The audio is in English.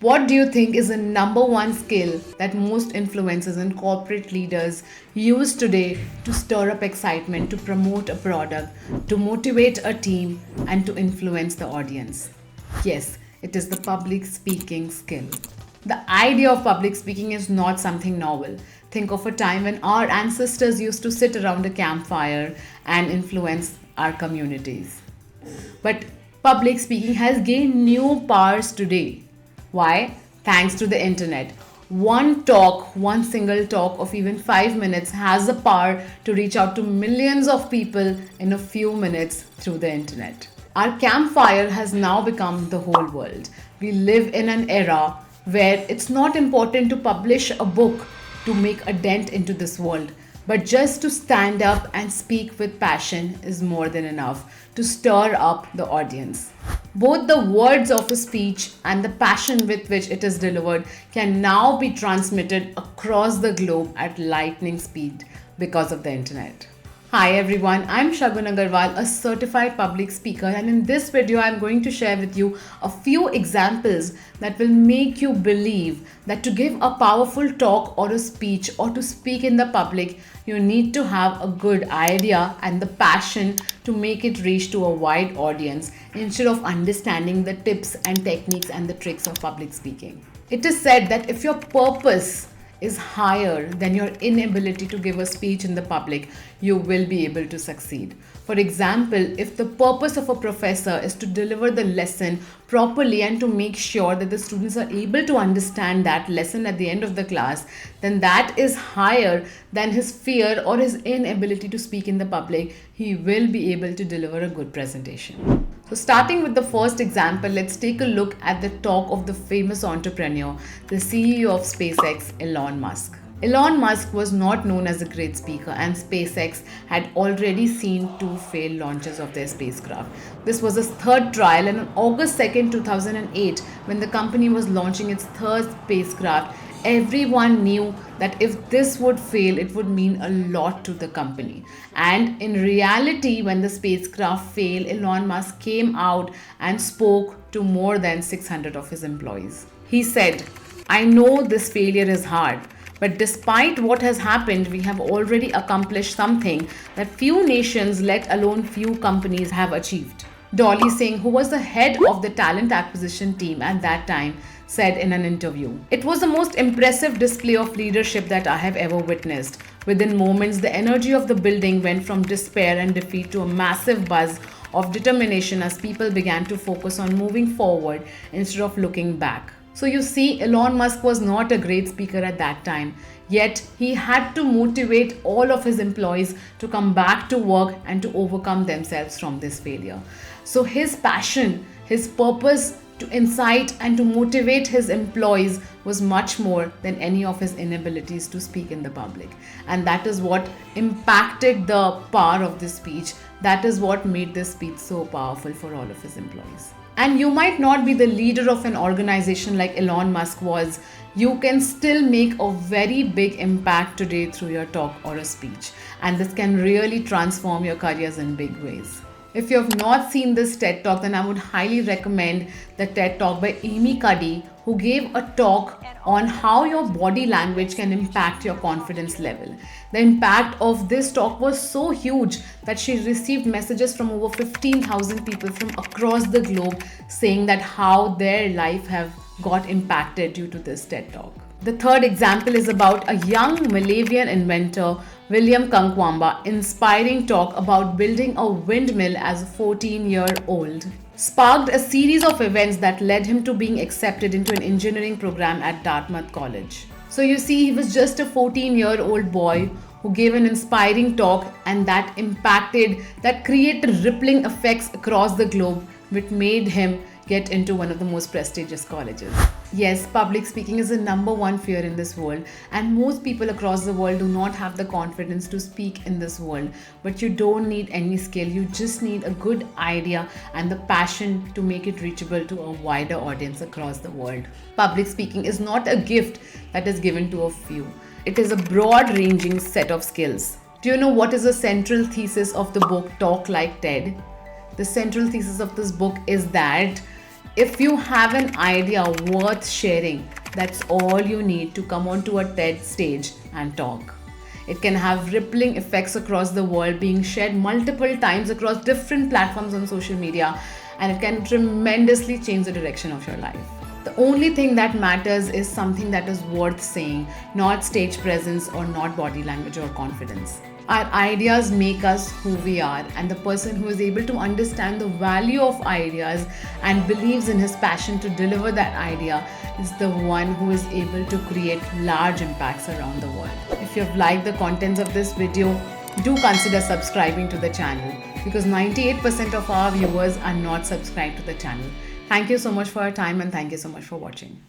What do you think is the number one skill that most influencers and corporate leaders use today to stir up excitement, to promote a product, to motivate a team, and to influence the audience? Yes, it is the public speaking skill. The idea of public speaking is not something novel. Think of a time when our ancestors used to sit around a campfire and influence our communities. But public speaking has gained new powers today. Why? Thanks to the internet. One talk, one single talk of even 5 minutes has the power to reach out to millions of people in a few minutes through the internet. Our campfire has now become the whole world. We live in an era where it's not important to publish a book to make a dent into this world, but just to stand up and speak with passion is more than enough to stir up the audience. Both the words of a speech and the passion with which it is delivered can now be transmitted across the globe at lightning speed because of the internet. Hi everyone, I'm Shagun Agarwal, a certified public speaker, and in this video I'm going to share with you a few examples that will make you believe that to give a powerful talk or a speech or to speak in the public, you need to have a good idea and the passion to make it reach to a wide audience instead of understanding the tips and techniques and the tricks of public speaking. It is said that if your purpose is higher than your inability to give a speech in the public, you will be able to succeed. For example, if the purpose of a professor is to deliver the lesson properly and to make sure that the students are able to understand that lesson at the end of the class, then that is higher than his fear or his inability to speak in the public. He will be able to deliver a good presentation. So starting with the first example, let's take a look at the talk of the famous entrepreneur, the CEO of SpaceX, Elon Musk. Elon Musk was not known as a great speaker, and SpaceX had already seen two failed launches of their spacecraft. This was his third trial, and on August 2nd, 2008, when the company was launching its third spacecraft, everyone knew that if this would fail, it would mean a lot to the company. And in reality, when the spacecraft failed, Elon Musk came out and spoke to more than 600 of his employees. He said, "I know this failure is hard, but despite what has happened, we have already accomplished something that few nations, let alone few companies, have achieved." Dolly Singh, who was the head of the talent acquisition team at that time, said in an interview, "It was the most impressive display of leadership that I have ever witnessed. Within moments, the energy of the building went from despair and defeat to a massive buzz of determination as people began to focus on moving forward instead of looking back." So you see, Elon Musk was not a great speaker at that time, yet he had to motivate all of his employees to come back to work and to overcome themselves from this failure. So his passion, his purpose to incite and to motivate his employees was much more than any of his inabilities to speak in the public. And that is what impacted the power of this speech. That is what made this speech so powerful for all of his employees. And you might not be the leader of an organization like Elon Musk was. You can still make a very big impact today through your talk or a speech. And this can really transform your careers in big ways. If you have not seen this TED Talk, then I would highly recommend the TED Talk by Cuddy, who gave a talk on how your body language can impact your confidence level. The impact of this talk was so huge that she received messages from over 15,000 people from across the globe saying that how their life have got impacted due to this TED Talk. The third example is about a young Malawian inventor, William Kamkwamba, inspiring talk about building a windmill as a 14-year-old sparked a series of events that led him to being accepted into an engineering program at Dartmouth College. So you see, he was just a 14-year-old boy who gave an inspiring talk, and that impacted, that created rippling effects across the globe, which made him get into one of the most prestigious colleges. Yes, public speaking is the number one fear in this world, and most people across the world do not have the confidence to speak in this world. But you don't need any skill, you just need a good idea and the passion to make it reachable to a wider audience across the world. Public speaking is not a gift that is given to a few. It is a broad-ranging set of skills. Do you know what is the central thesis of the book Talk Like TED? The central thesis of this book is that If you have an idea worth sharing, that's all you need to come onto a TED stage and talk. It can have rippling effects across the world, being shared multiple times across different platforms on social media, and it can tremendously change the direction of your life. The only thing that matters is something that is worth saying, not stage presence or not body language or confidence. Our ideas make us who we are, and the person who is able to understand the value of ideas and believes in his passion to deliver that idea is the one who is able to create large impacts around the world. If you've liked the contents of this video, do consider subscribing to the channel, because 98% of our viewers are not subscribed to the channel. Thank you so much for your time, and thank you so much for watching.